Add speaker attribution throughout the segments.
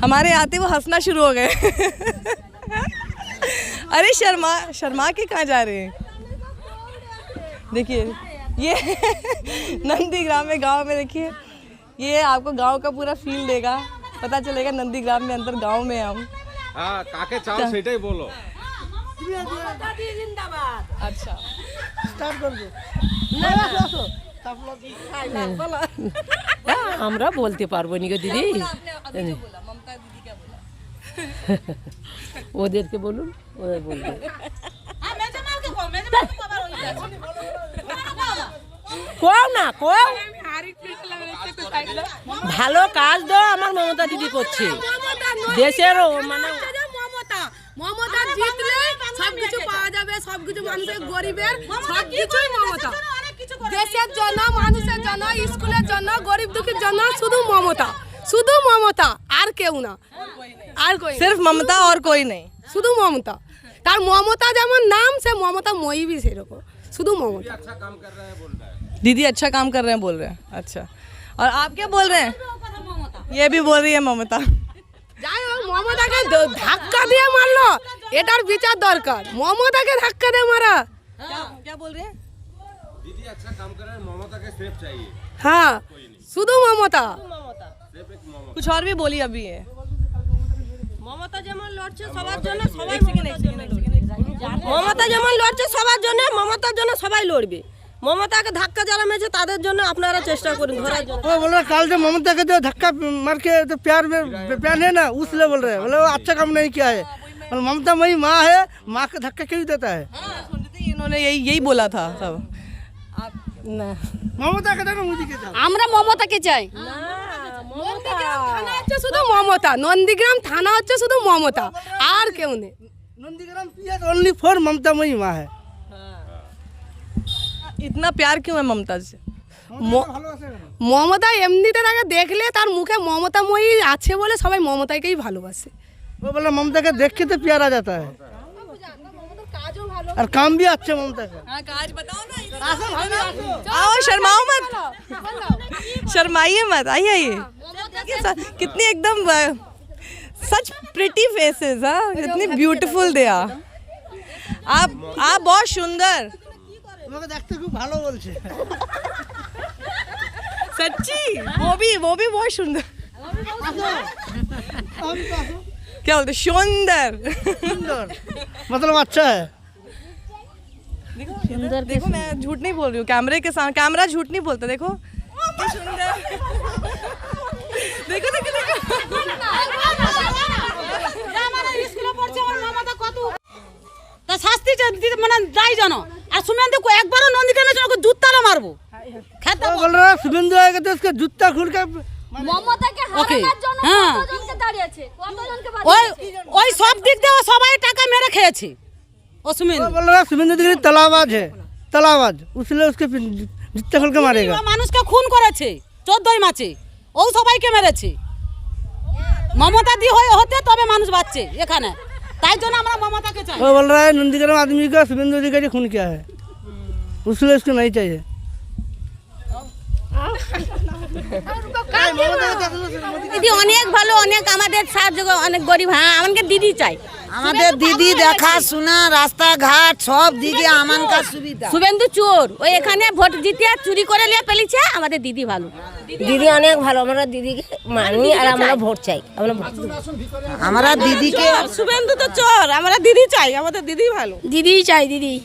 Speaker 1: हमारे आते वो हंसना शुरू हो गए। अरे शर्मा के कहाँ जा रहे हैं? देखिए ये नंदीग्राम में, गांव में, देखिए ये आपको गांव का पूरा फील देगा, पता चलेगा नंदीग्राम में अंदर गांव में हम।
Speaker 2: हाँ, काके चाव सेटाई बोलो।
Speaker 1: अच्छा
Speaker 3: स्टार्ट कर दो।
Speaker 4: আমরা বলতে পারবো নি গো দিদি, ওদেরকে বলুন, ওরা বলবে। কও না, কও ভালো কাজ তো আমার মমতা দিদি করছে দেশের, মানে
Speaker 5: মমতা জিতলে সবকিছু পাওয়া যাবে, সবকিছু মানুষের গরিবের সবকিছুই মমতা, দেশের জন্য, মানুষের জন্য, স্কুলের জন্য, গরিব দুঃখীর জন্য শুধু মমতা, শুধু মমতা, আর কেউ না, আর কই
Speaker 1: सिर्फ ममता और कोई नहीं,
Speaker 5: শুধু মমতা। তার মমতা যেমন নাম, সে মমতা মই भी সেরকম, শুধু মমতা।
Speaker 1: दीदी अच्छा काम कर रहे हैं बोल रहे हैं। अच्छा, और आप क्या बोल रहे हैं? ये भी बोल रही है ममता।
Speaker 5: যাই হোক, মমতাকে ধাক্কা দিয়ে মারলো, এটার বিচার দরকার। মমতাকে ধাক্কা দিয়ে মারা,
Speaker 1: क्या बोल रहे हैं?
Speaker 2: दीदी अच्छा काम कर रहे हैं, ममता के सिर्फ चाहिए।
Speaker 5: হ্যাঁ শুধু মমতা।
Speaker 1: कुछ और भी बोली अभी है।
Speaker 4: মমতা যেমন লড়ছে সবার জন্য, সবাই মমতা যেমন লড়ছে সবার জন্য, মমতার জন্য সবাই লড়বে। মমতাকে ধাক্কা যারা মেরেছে তাদের জন্য আপনারা চেষ্টা করুন ধরার জন্য।
Speaker 3: वो बोल रहा कल जो ममता के जो धक्का मार के तो प्यार में प्यार है ना, उसलिए बोल रहे हैं, बोले वो अच्छा काम नहीं किया है। और ममता मेरी माँ है, माँ का धक्का क्यों देता है?
Speaker 1: इन्होंने यही बोला था सब।
Speaker 3: ममता के ना मोदी के साथ।
Speaker 5: আমরা মমতাকে চাই। থানা হচ্ছে শুধু মমতা, নন্দীগ্রাম থানা হচ্ছে শুধু মমতা, আর কেউ নেই।
Speaker 3: नंदीग्राम पीएस ओनली फॉर ममता मेरी माँ है।
Speaker 1: इतना प्यार क्यों है ममता से?
Speaker 5: মমতা এমনিতে তাকে দেখলে তার মুখে মমতাময়ী আছে বলে সবাই মমতাকেই ভালোবাসে।
Speaker 3: वो बोला ममता के देख के तो प्यार आ जाता है, और काम भी अच्छा ममता का।
Speaker 1: हाँ, काज बताओ ना। आओ, शर्माओ मत, शर्माइए मत, आइए आइए। कितनी एकदम सच प्रिटी फेसेस, हाँ, कितनी ब्यूटीफुल दे आर। आप बहुत सुंदर,
Speaker 3: তোমাকে দেখতে খুব ভালো বলছে।
Speaker 1: सच्ची, वो भी बहुत सुंदर। क्या बोलते, सुंदर,
Speaker 3: सुंदर मतलब अच्छा है।
Speaker 1: देखो मैं झूठ नहीं बोल रही हूँ, कैमरे के सामने, कैमरा झूठ नहीं बोलता। देखो सुंदर, देखो देखो देखो।
Speaker 4: তা শাস্তি দিতে মানে দায় জানো, আর সুমেন্দুকে একবারও নন্দীগ্রামের জন্য জুততালা মারবো।
Speaker 3: वो बोल रहा है शुभेंदु आएगा तो उसका जूता खुल के
Speaker 6: মমতাকে হারানোর জন্য কতজনকে দাঁড়িয়েছে, কতজনকে
Speaker 4: ওই সব দিক দিয়ে সবাই টাকা মেরে খেয়েছে। ও সুমেন্দু
Speaker 3: वो बोल रहा है शुभेंदु दिखी तलाबाज है, तलाबाज, उसलिए उसके जूता खुल के मारेगा।
Speaker 4: মানুষকে খুন করেছে 14 মার্চে, ও সবাইকে মেরেছে। মমতা দি হতে তবে মানুষ বাঁচছে এখানে, তাই জন্য আমরা মমতাকে চাই।
Speaker 3: वो बोल रहा है नंदीग्राम आदमी का शुभेंदु अधिकारी खून किया है, इसलिए उसको नहीं चाहिए।
Speaker 6: দিদি অনেক ভালো, অনেক আমাদের সাহায্য, অনেক গরিব। হ্যাঁ, আমাকে দিদি চাই।
Speaker 7: আমাদের দিদি দেখাশোনা, রাস্তাঘাট সব দিকে আমানকার সুবিধা।
Speaker 6: শুভেন্দু চোর, ওই এখানে ভোট জিতে চুরি করে নিয়ে পেলিছে। আমাদের দিদি ভালো,
Speaker 7: দিদি অনেক ভালো, আমরা দিদিকে মানি আর আমরা ভোট চাই। আমরা দিদিকে,
Speaker 4: শুভেন্দু তো চোর, আমরা দিদি চাই, আমাদের দিদি ভালো।
Speaker 6: দিদি চাই, দিদি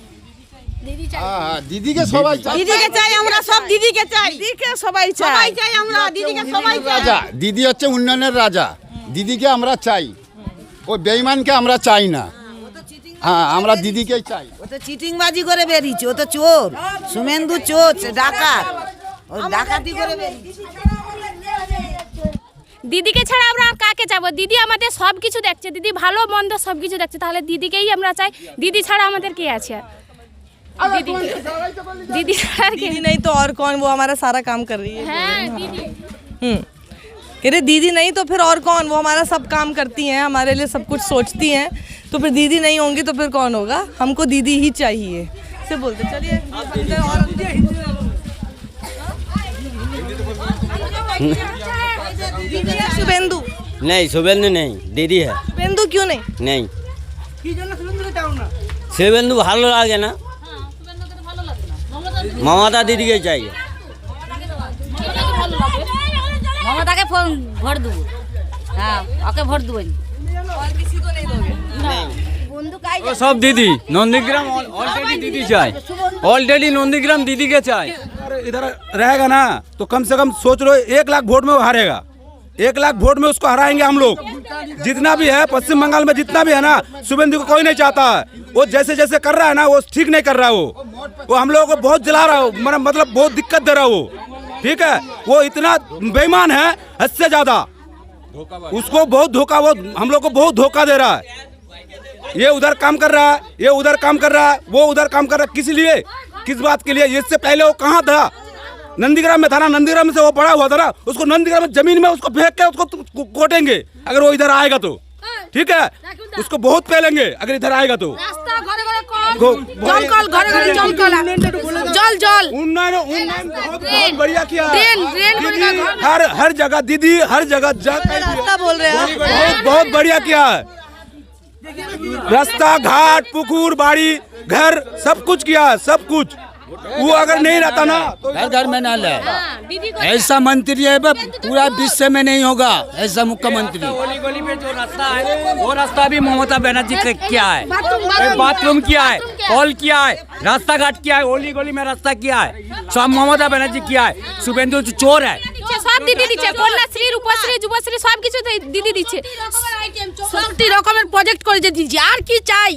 Speaker 2: দিদিকে সবাই চাই,
Speaker 4: দিদিকে চাই, আমরা সব দিদিকে চাই, দিদিকে সবাই চাই, আমরা দিদিকে সবাই চাই।
Speaker 8: রাজা দিদি হচ্ছে উন্নয়নের রাজা, দিদিকে আমরা চাই, ওই বেঈমানকে আমরা চাই না। হ্যাঁ, আমরা দিদিকেই চাই।
Speaker 7: ও তো চিটিংবাজি করে বেরিয়েছে, ও তো চোর, শুভেন্দু চোর, ডাকাত, ও ডাকাতি করে বেরিয়েছে।
Speaker 6: দিদিকে ছাড়া আমরা আর কাকে চাবো? দিদি আমাদের সব কিছু দেখছে, দিদি ভালো মন্দ সব কিছু দেখছে, তাহলে দিদিকেই আমরা চাই। দিদি ছাড়া আমাদের কে আছে? दीदी दीदी
Speaker 1: दीदी नहीं तो और कौन, वो हमारा सारा काम कर रही है।
Speaker 6: हाँ, दीदी।
Speaker 1: अरे दीदी नहीं तो फिर और कौन, वो हमारा सब काम करती हैं, हमारे लिए सब कुछ सोचती हैं। तो फिर दीदी नहीं होंगी तो फिर कौन होगा? हमको दीदी ही चाहिए से बोलते। चलिए और दीदी शुभेंदु
Speaker 9: नहीं शुभेंदु नहीं, दीदी है।
Speaker 1: शुभेंदु क्यों नहीं?
Speaker 9: नहीं शुभेंदु ভালো লাগে না, মমতা দিদিকে चाहिए।
Speaker 4: মমতাকে ভোট দেবো, হ্যাঁ ওকে ভোট দেবো।
Speaker 1: और किसी को नहीं दोगे?
Speaker 10: वो सब दीदी नंदीग्राम ऑलरेडी दीदी चाहे, ऑलरेडी नंदीग्राम दीदी के चाहे।
Speaker 11: इधर रहेगा ना तो कम से कम सोच लो 1 लाख वोट में वो हारेगा। 1 लाख वोट में उसको हराएंगे हम लोग। जितना भी है पश्चिम बंगाल में जितना भी है ना, शुभेंदु को कोई नहीं चाहता है। वो जैसे जैसे कर रहा है ना वो ठीक नहीं कर रहा है। वो हम लोगों को बहुत जला रहा है, मतलब बहुत दिक्कत दे रहा है वो। ठीक है, वो इतना बेईमान है हद से ज्यादा, उसको बहुत धोखा, वो हम लोग को बहुत धोखा दे रहा है। ये उधर काम कर रहा है, ये उधर काम कर रहा है, वो उधर काम कर रहा है। किस लिए, किस बात के लिए? इससे पहले वो कहाँ था? नंदीग्राम में था ना, नंदीग्राम से वो पड़ा हुआ था ना, उसको नंदीग्राम में जमीन में उसको फेंक के उसको कोटेंगे अगर वो इधर आएगा तो। ठीक है, उसको बहुत पहलेंगे अगर इधर आएगा तो। उन्नयन बहुत बढ़िया किया है। हर जगह दीदी, हर जगह
Speaker 1: रास्ता बोल रहे हैं,
Speaker 11: बहुत बढ़िया किया है। रास्ता घाट पुकुर बाड़ी घर सब कुछ किया है, सब कुछ। वो अगर नहीं रहता ना तो
Speaker 10: घर घर में नल है। ऐसा मंत्री है पूरा विश्व में नहीं होगा, ऐसा मुख्यमंत्री। गली गली में जो रास्ता है वो रास्ता भी ममता बनर्जी का किया है। बाथरूम किया है, हॉल किया है, रास्ता घाट किया है, गली गली में रास्ता किया है, सब ममता बनर्जी किया है। शुभेंदु चोर है।
Speaker 6: সব দিদি দিচ্ছে, কন্যাশ্রী রূপশ্রী যুবশ্রী সব কিছু দিদি দিচ্ছে,
Speaker 5: সবটি রকমের প্রজেক্ট করে দিয়েছে। আর কি চাই?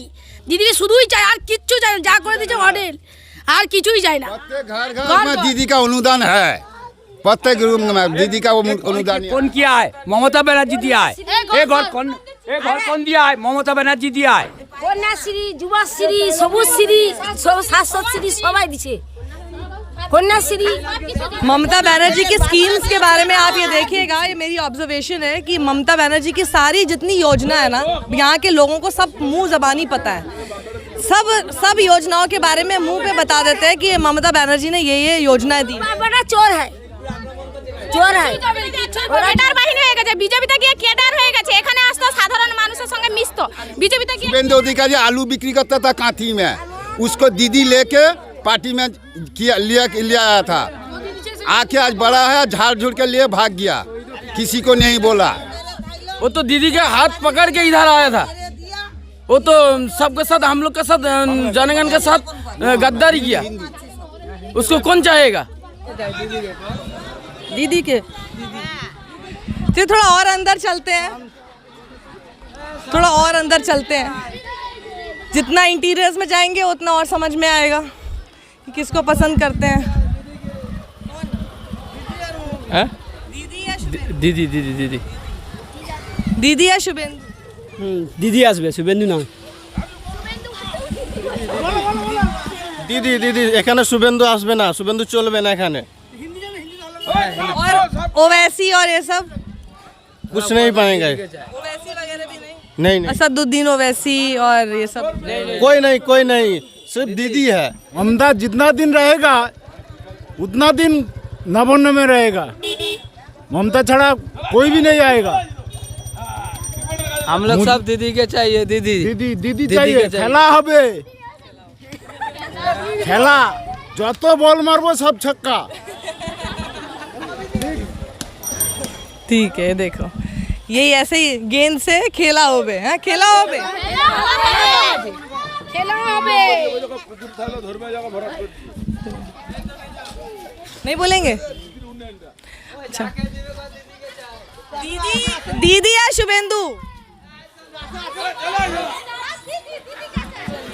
Speaker 5: দিদি শুধুই চাই, আর কিচ্ছু চাই না। যা করে দিয়েছে মডেল, আর কিছুই চাই না।
Speaker 8: प्रत्येक घर में दीदी का अनुदान है, प्रत्येक रूम में दीदी का वो अनुदान
Speaker 10: कौन किया है? ममता बनर्जी दिया है। एक घर कौन दिया है? ममता बनर्जी दिया है।
Speaker 5: কন্যাশ্রী যুবশ্রী সবুজশ্রী স্বাস্থ্যশ্রী সবাই দিচ্ছে। কন্যাশ্রী
Speaker 1: ममता बनर्जी की स्कीम्स के बारे में आप ये देखिएगा, ये मेरी ऑब्जर्वेशन है कि ममता बनर्जी की सारी जितनी योजना है ना, यहाँ के लोगों को सब मुंह जबानी पता है। सब योजनाओं के बारे में मुंह पे बता देते हैं कि ममता बनर्जी ने ये योजनाएं दी।
Speaker 5: বড় চোর है, চোর है।
Speaker 6: ক্যাডার বাহিনী হয়ে গেছে, বিজেপিতে গিয়ে ক্যাডার হয়ে গেছে। এখানে আসতো সাধারণ মানুষের সঙ্গে মিশতো, বিজেপিতে গিয়ে
Speaker 8: शुभेंदु अधिकारी आलू बिक्री करता था कांथी में, उसको दीदी लेके पार्टी में लिया आया था। आके आज बड़ा है, झाड़ झूड़ के लिए भाग गया, किसी को नहीं बोला।
Speaker 10: वो तो दीदी के हाथ पकड़ के इधर आया था। वो तो सबके साथ, हम लोग के साथ, जनगण के साथ गद्दारी किया। उसको कौन चाहेगा?
Speaker 1: दीदी के तो थोड़ा और अंदर चलते हैं, थोड़ा और अंदर चलते हैं। जितना इंटीरियर्स में जाएंगे उतना और समझ में आएगा कि किसको पसंद करते हैं। दीदी या शुभेंदु?
Speaker 10: दीदी दीदी दीदी
Speaker 1: दीदी या शुभेंदु?
Speaker 10: दीदी আসবে, শুভেন্দু না।
Speaker 3: দিদি দিদি এখানে শুভেন্দু আসবে না, শুভেন্দু চলবে না এখানে।
Speaker 1: और ओवैसी और ये सब
Speaker 3: कुछ नहीं पाएंगे।
Speaker 1: ओवैसी वगैरह भी नहीं?
Speaker 3: नहीं
Speaker 1: असदुद्दीन ओवैसी और ये सब
Speaker 3: कोई नहीं, सिर्फ दीदी है।
Speaker 11: ममता जितना दिन रहेगा उतना दिन नवान्न में रहेगा। ममता छड़ा कोई भी नहीं आएगा।
Speaker 10: हम लोग सब दीदी के चाहिए। दीदी
Speaker 11: दीदी दीदी चाहिए। खेला হবে, খেলা যত বল মারবো সব ছক্কা।
Speaker 1: ठीक है, देखो यही ऐसे ही गेंद से खेला होबे, हैं खेला होबे। नहीं बोलेंगे? अच्छा, दीदी या शुभेंदु?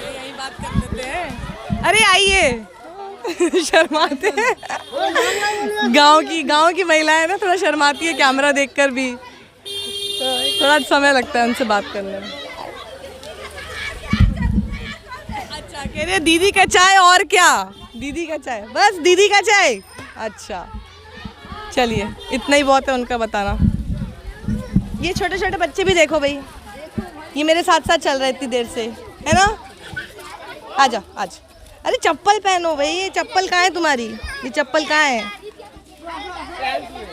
Speaker 1: यही बात कर लेते हैं। अरे आइए, शर्माते हैं। गांव की महिलाएं ना थोड़ा शर्माती है कैमरा देखकर भी, तो थोड़ा समय लगता है उनसे बात करने में। अच्छा, कह रहे दीदी का चाय और क्या? दीदी का चाय, बस दीदी का चाय। अच्छा चलिए, इतना ही बहुत है उनका बताना। ये छोटे छोटे बच्चे भी देखो भाई, ये मेरे साथ साथ चल रहा है इतनी देर से, है ना? आजा आजा। अरे चप्पल पहनो भाई, ये चप्पल कहाँ है तुम्हारी? ये चप्पल कहाँ है?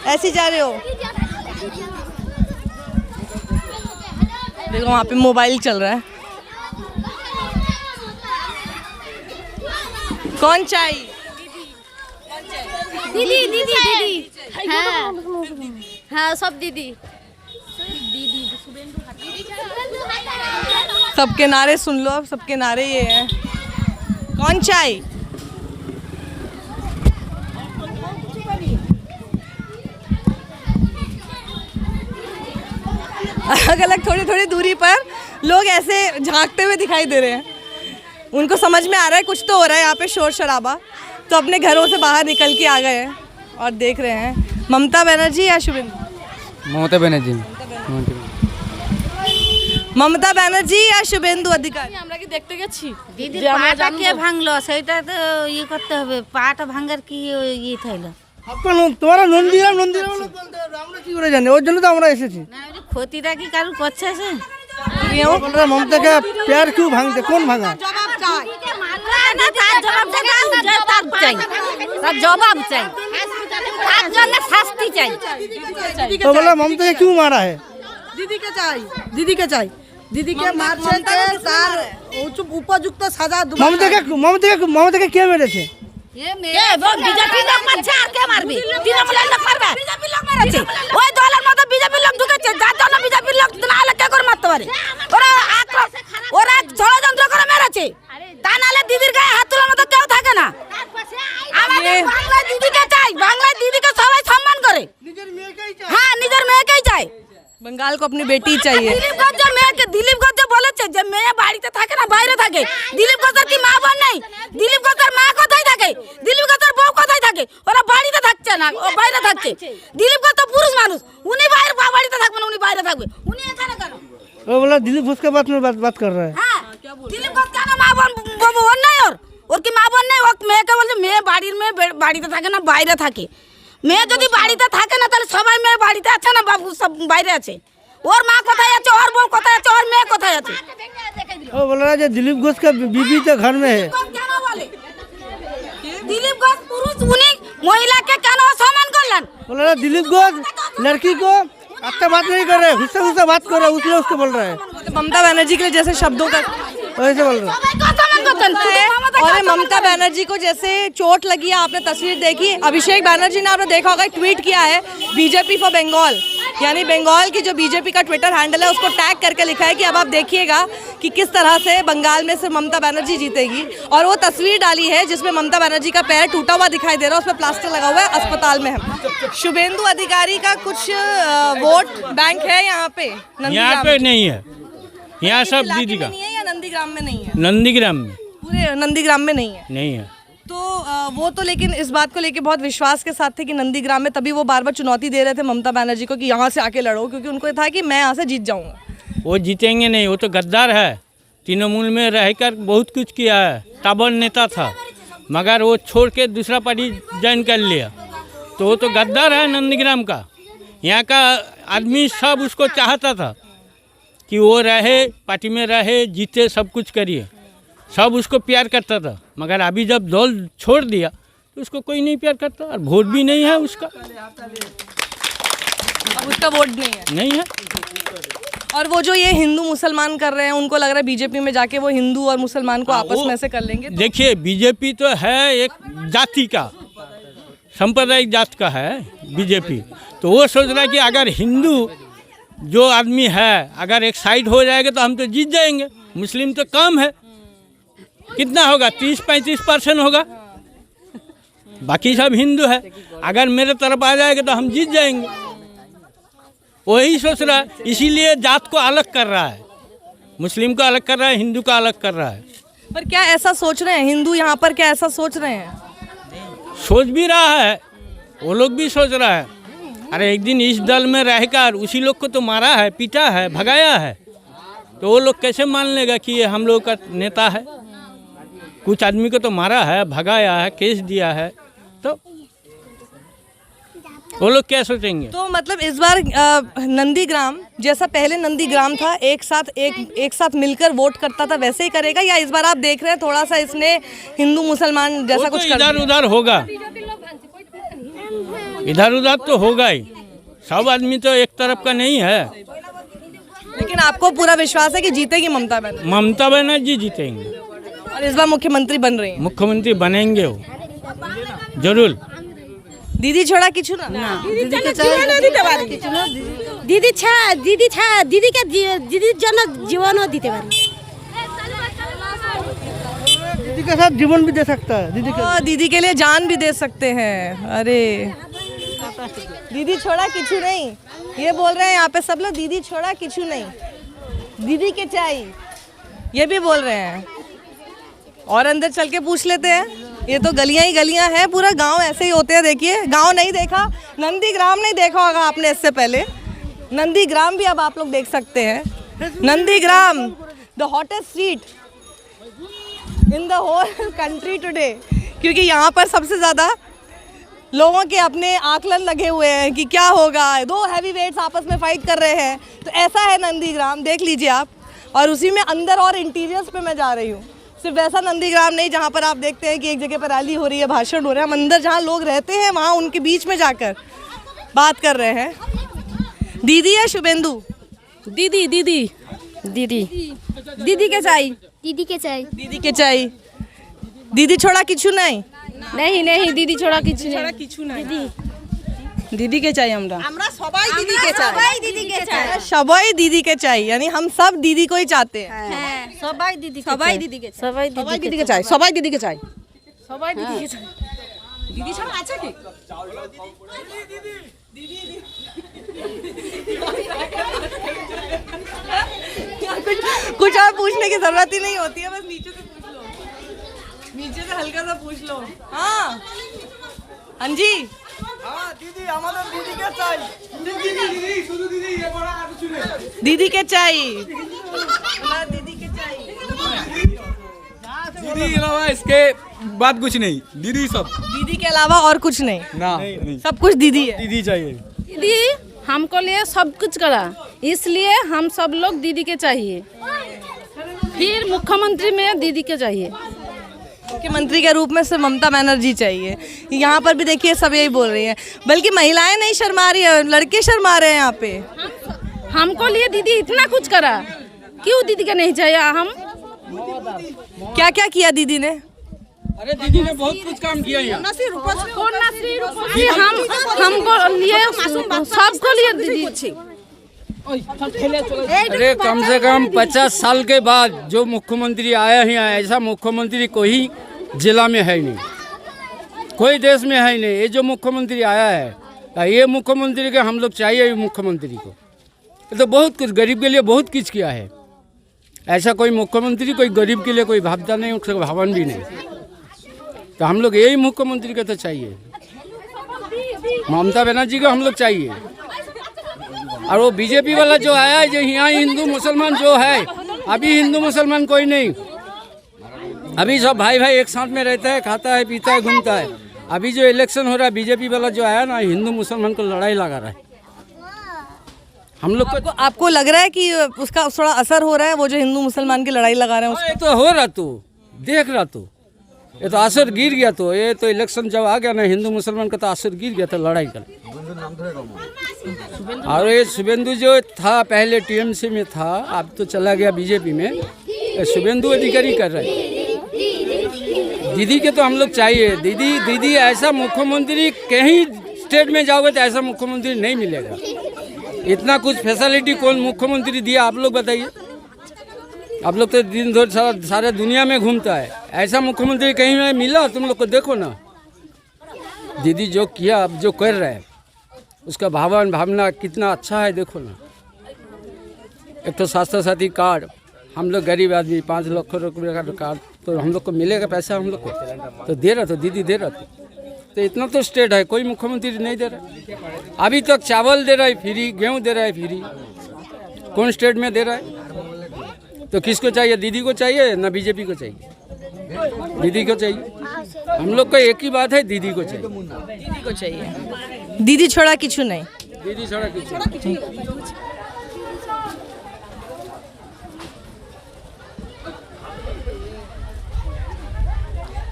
Speaker 1: ऐसे जा रहे हो? देखो वहाँ पे मोबाइल चल रहा है। कौन चाहिए?
Speaker 6: दीदी दीदी दीदी हाँ हाँ सब दीदी
Speaker 1: सबके नारे सुन लो, अब सबके नारे ये हैं। कौन चाहिए? अलग अलग थोड़ी थोड़ी दूरी पर लोग ऐसे झांकते हुए दिखाई दे रहे हैं। उनको समझ में आ रहा है कुछ तो हो रहा है यहाँ पे, शोर शराबा, तो अपने घरों से बाहर निकल के आ गए हैं और देख रहे हैं। ममता बनर्जी या शुभेंदु?
Speaker 10: ममता बनर्जी।
Speaker 1: ममता बनर्जी या शुभेंदु अधिकारी?
Speaker 6: আমরা কি দেখতে গেছি
Speaker 7: দিদি পাটা কে ভাঙলো সেটা তো ইয়ে করতে হবে, পাটা ভাঙার কি ইয়ে থাইলো?
Speaker 3: আপনার তোমরা নন্দীরাম নন্দীরাম লোক বলতে হবে, আমরা কি করে জানি? ওর জন্য তো আমরা এসেছি।
Speaker 7: না ওই ক্ষতিটা কি কারু করছে সে?
Speaker 3: ममता का प्यार क्यों भांगते? कौन भांगा?
Speaker 7: জবাব চাই না, তার জবাবটা দাও, যে তার চাই, তার জবাব চাই, তার জন্য শাস্তি চাই।
Speaker 3: तो बोला ममता के क्यों मारा है?
Speaker 5: দিদি কে চাই, দিদি কে চাই, দিদি কে মারছে তার উপযুক্ত সাজা
Speaker 3: ममता के क्या मेरे थे?
Speaker 7: এ বিজেপি লোক মারছে, আর কে মারবে? তৃণমূলের লোক মারবে? বিজেপি লোক মেরেছে, ওই দলের মধ্যে বিজেপি লোক ঢুকেছে, যার জন্য বিজেপি লোক না হলে কে করে মারতে পারে? ওরা ষড়যন্ত্র করে মেরেছে, তা নাহলে দিদির গায়ে হাত তোলার মতো কেউ থাকে না। আমাদের বাংলায় দিদিকে চাই, বাংলায় দিদিকে সবাই সম্মান করে। হ্যাঁ, নিজের মেয়েকেই চাই।
Speaker 1: बंगाल को अपनी बेटी चाहिए।
Speaker 7: দিলীপ ঘোষ যে বলেছে যে মেয়ে বাড়িতে থাকে না বাইরে থাকে, দিলীপ ঘোষের কি মা বোন নেই? দিলীপ ঘোষের মা কোথায় থাকে? দিলীপ ঘোষের বউ কোথায় থাকে? ওরা বাড়িতে থাকছে না, ও বাইরে থাকছে। দিলীপ ঘোষ তো পুরুষ মানুষ, উনি বাইরে বাড়িতে থাকবে না, উনি বাইরে থাকবে। उन्हीं এখানে কেন?
Speaker 3: वो बोला दिलीप घोष के बात में बात कर रहा है।
Speaker 7: হ্যাঁ, দিলীপ ঘোষ কেন মা বোন ওর নাই? ওর কি মা বোন নেই? ও মেয়েকে বলছে মেয়ে বাড়ির মেয়ে বাড়িতে থাকে না বাইরে থাকে। মেয়ে যদি বাড়িতে থাকে না তাহলে সবাই মেয়ে বাড়িতে আছে না, বাবু সব বাইরে আছে। ওর মা কোথায় আছে? ওর বউ কোথায় আছে? ওর মেয়ে कोথায় আছে?
Speaker 3: वो बोल रहा है दिलीप घोष का बीबी तो घर में है।
Speaker 7: কেন বলে? দিলীপ ঘোষ পুরুষ, উনি মহিলাকে কেন সম্মান করলেন?
Speaker 3: बोल रहा है दिलीप घोष लड़की को अच्छा बात नहीं कर रहे, गुस्सा बात कर रहे, उसने उसको बोल रहा है।
Speaker 1: ममता बनर्जी के लिए जैसे शब्दों का
Speaker 3: वैसे बोल रहा है।
Speaker 1: और ममता बनर्जी को जैसे चोट लगी है, आपने तस्वीर देखी, अभिषेक बनर्जी ने आपने देखा होगा ट्वीट किया है बीजेपी फॉर बंगाल, यानी बंगाल की जो बीजेपी का ट्विटर हैंडल है उसको टैग करके लिखा है कि अब आप देखिएगा कि किस तरह से बंगाल में से ममता बनर्जी जीतेगी। और वो तस्वीर डाली है जिसमें ममता बनर्जी का पैर टूटा हुआ दिखाई दे रहा है, उसमें प्लास्टर लगा हुआ है, अस्पताल में है। शुभेंदु अधिकारी का कुछ वोट बैंक है यहाँ पे?
Speaker 10: यहाँ पे नहीं है, यहाँ सब दीदी का।
Speaker 1: नहीं है या नंदीग्राम में नहीं है?
Speaker 10: नंदीग्राम में
Speaker 1: पूरे नंदीग्राम में नहीं है।
Speaker 10: नहीं है।
Speaker 1: तो वो तो लेकिन इस बात को लेके बहुत विश्वास के साथ थे कि नंदीग्राम में, तभी वो बार बार चुनौती दे रहे थे ममता बनर्जी को कि यहाँ से आके लड़ो, क्योंकि उनको था कि मैं यहाँ से जीत जाऊँगा।
Speaker 10: वो जीतेंगे नहीं, वो तो गद्दार है। तृणमूल में रहकर बहुत कुछ किया है, ताबड़ नेता था, मगर वो छोड़ के दूसरा पार्टी ज्वाइन कर लिया, तो वो तो गद्दार है नंदीग्राम का। यहाँ का आदमी सब उसको चाहता था कि वो रहे, पार्टी में रहे, जीते, सब कुछ करिए, सब उसको प्यार करता था। मगर अभी जब दल छोड़ दिया तो उसको कोई नहीं प्यार करता, और वोट भी नहीं है उसका।
Speaker 1: अब उसका वोट नहीं है।
Speaker 10: नहीं है।
Speaker 1: और वो जो ये हिंदू मुसलमान कर रहे हैं, उनको लग रहा है बीजेपी में जाके वो हिंदू और मुसलमान को आपस में से कर लेंगे। तो
Speaker 10: देखिए, बीजेपी तो है एक जाति का, सांप्रदायिक जात का है बीजेपी, तो वो सोच रहा है कि अगर हिंदू जो आदमी है अगर एक साइड हो जाएगा तो हम तो जीत जाएंगे। मुस्लिम तो कम है, कितना होगा? 30-35% होगा, बाकी सब हिंदू है। अगर मेरे तरफ आ जाएगा तो हम जीत जाएंगे। वही सोच रहा है, इसीलिए जात को अलग कर रहा है, मुस्लिम को अलग कर रहा है, हिंदू को अलग कर रहा है।
Speaker 1: पर क्या ऐसा सोच रहे हैं हिंदू यहाँ पर, क्या ऐसा सोच रहे हैं?
Speaker 10: सोच भी रहा है, वो लोग भी सोच रहा है। अरे एक दिन इस दल में रहकर उसी लोग को तो मारा है, पीटा है, भगाया है, तो वो लोग कैसे मान लेगा कि ये हम लोग का नेता है? कुछ आदमी को तो मारा है, भगाया है, केस दिया है, तो वो लोग क्या सोचेंगे?
Speaker 1: तो मतलब इस बार नंदीग्राम जैसा पहले नंदीग्राम था, एक साथ मिलकर वोट करता था, वैसे ही करेगा, या इस बार आप देख रहे हैं थोड़ा सा इसने हिंदू मुसलमान जैसा कुछ कर दिया?
Speaker 10: इधर उधर होगा, इधर उधर तो होगा ही, सब आदमी तो एक तरफ का नहीं है।
Speaker 1: लेकिन आपको पूरा विश्वास है कि जीतेगी ममता बनर्जी?
Speaker 10: ममता बनर्जी जीतेंगे
Speaker 1: और इस बार मुख्यमंत्री बन रही हैं?
Speaker 10: मुख्यमंत्री बनेंगे वो जरूर।
Speaker 1: दीदी छोड़ा किछु ना
Speaker 7: দিদির জন্য জীবনও দিতে পারি।
Speaker 3: दीदी के साथ जीवन भी दे सकता है दीदी के
Speaker 1: दीदी के लिए जान भी दे सकते हैं। अरे दीदी छोड़ा किछु नहीं, ये बोल रहे हैं यहाँ पे सब लोग, दीदी छोड़ा किछु नहीं, दीदी के चाहिए, ये भी बोल रहे हैं। और अंदर चल के पूछ लेते हैं। ये तो गलियां ही गलियां हैं, पूरा गांव ऐसे ही होते हैं। देखिए गांव नहीं देखा, नंदीग्राम नहीं देखा होगा आपने इससे पहले, नंदीग्राम भी अब आप लोग देख सकते हैं। Nandigram the hottest street in the whole country today, क्योंकि यहाँ पर सबसे ज़्यादा लोगों के अपने आकलन लगे हुए हैं कि क्या होगा, दो हैवी वेट्स आपस में फाइट कर रहे हैं। तो ऐसा है नंदीग्राम, देख लीजिए आप। और उसी में अंदर और इंटीरियर्स पे मैं जा रही हूँ। सिर्फ वैसा नंदीग्राम नहीं जहाँ पर आप देखते हैं कि एक जगह पर रैली हो रही है, भाषण हो रहा है। हम अंदर जहाँ लोग रहते हैं वहाँ उनके बीच में जाकर बात कर रहे हैं। दीदी या शुभेंदु?
Speaker 7: दीदी दीदी दीदी दीदी के चाहिए।
Speaker 6: दीदी के चाहिए।
Speaker 1: दीदी के चाहिए। दीदी छोड़ा किछु नहीं?
Speaker 7: नहीं नहीं दीदी छोड़ा किछु नहीं।
Speaker 1: दीदी के चाहिए।
Speaker 7: আমরা সবাই দিদিকে চাই। সবাই দিদিকে চাই।
Speaker 1: सबाई दीदी के चाहिए, यानी हम सब दीदी को ही चाहते हैं।
Speaker 7: হ্যাঁ সবাই দিদিকে সবাই দিদিকে
Speaker 4: সবাই দিদিকে চাই, সবাই দিদিকে চাই।
Speaker 7: সবাই দিদিকে চাই।
Speaker 4: দিদি ছাড়া আছে কি?
Speaker 1: कुछ और पूछने की जरूरत ही नहीं होती है, बस नीचे से पूछ लो, नीचे से हल्का सा पूछ लो। हाँ हाँ जी,
Speaker 3: दीदी हमारे दीदी के चाहिए।
Speaker 1: दीदी के चाहिए। दीदी के चाहिए।
Speaker 11: दीदी के अलावा इसके बात कुछ नहीं, दीदी सब।
Speaker 1: दीदी के अलावा और कुछ नहीं,
Speaker 11: ना
Speaker 1: सब कुछ दीदी है।
Speaker 11: दीदी चाहिए।
Speaker 7: दीदी हमको लिए सब कुछ करा, इसलिए हम सब लोग दीदी के चाहिए। फिर मुख्यमंत्री में दीदी के चाहिए।
Speaker 1: मुख्यमंत्री के रूप में सिर्फ ममता बनर्जी चाहिए। यहाँ पर भी देखिए सब यही बोल रही हैं, बल्कि महिलाएं नहीं शर्मा रही है, लड़के शर्मा रहे हैं यहाँ पे।
Speaker 7: हमको लिए दीदी इतना कुछ करा, क्यों दीदी का नहीं चाहिए? हम
Speaker 1: क्या क्या किया दीदी ने?
Speaker 10: अरे दीदी ने बहुत कुछ काम किया यहाँ।
Speaker 7: हम हमको लिए सबको लिए दीदी।
Speaker 10: अरे कम से कम 50 साल के बाद जो मुख्यमंत्री आया ही आया, ऐसा मुख्यमंत्री कोई जिला में है नहीं, कोई देश में है नहीं। ये जो मुख्यमंत्री आया है, ये मुख्यमंत्री के हम लोग चाहिए। ये मुख्यमंत्री को ये तो बहुत कुछ गरीब के लिए बहुत कुछ किया है। ऐसा कोई मुख्यमंत्री कोई गरीब के लिए कोई भावता नहीं, उसका भावन भी नहीं। तो हम लोग यही मुख्यमंत्री को तो चाहिए, ममता बनर्जी को हम लोग चाहिए। और वो बीजेपी वाला जो आया है, जो यहाँ हिंदू मुसलमान जो है, अभी हिंदू मुसलमान कोई नहीं, अभी सब भाई भाई एक साथ में रहता है, खाता है, पीता है, घूमता है। अभी जो इलेक्शन हो रहा है, बीजेपी वाला जो आया ना, हिंदू मुसलमान को लड़ाई लगा रहा है। हम लोग को
Speaker 1: आपको लग रहा है कि उसका थोड़ा असर हो रहा है, वो जो हिंदू मुसलमान की लड़ाई लगा रहे हैं
Speaker 10: ये तो हो रहा, तो देख रहा, तो ये तो असर गिर गया। तो ये तो इलेक्शन जब आ गया ना, हिंदू मुसलमान का तो असर गिर गया था लड़ाई का। और ये शुभेंदु जो था पहले टीएमसी में था, अब तो चला गया बीजेपी में। ये शुभेंदु अधिकारी कर रहे हैं। दीदी के तो हम लोग चाहिए। दीदी ऐसा मुख्यमंत्री कहीं स्टेट में जाओगे तो ऐसा मुख्यमंत्री नहीं मिलेगा। इतना कुछ फैसिलिटी कौन मुख्यमंत्री दिया, आप लोग बताइए। आप लोग तो दिन भर सारे दुनिया में घूमता है, ऐसा मुख्यमंत्री कहीं में मिला? तुम लोग को देखो ना, दीदी जो किया, अब जो कर रहे हैं, उसका भावना कितना अच्छा है, देखो ना। एक तो स्वास्थ्य साथी कार्ड, हम लोग गरीब आदमी 5 लाख रुपये का कार्ड, तो हम लोग को मिलेगा पैसा, हम लोग को तो दे रहा, तो दीदी दे रहा। तो इतना तो स्टेट है, कोई मुख्यमंत्री नहीं दे रहा। अभी तक चावल दे रहा है फ्री, गेहूँ दे रहा है फ्री, कौन स्टेट में दे रहा है? तो किसको चाहिए? दीदी को चाहिए ना बीजेपी को चाहिए? दीदी को चाहिए। हम लोग का एक ही बात है, दीदी को चाहिए।
Speaker 1: दीदी को चाहिए। दीदी छोड़ा किछु नहीं।
Speaker 10: दीदी छोड़ा किछु।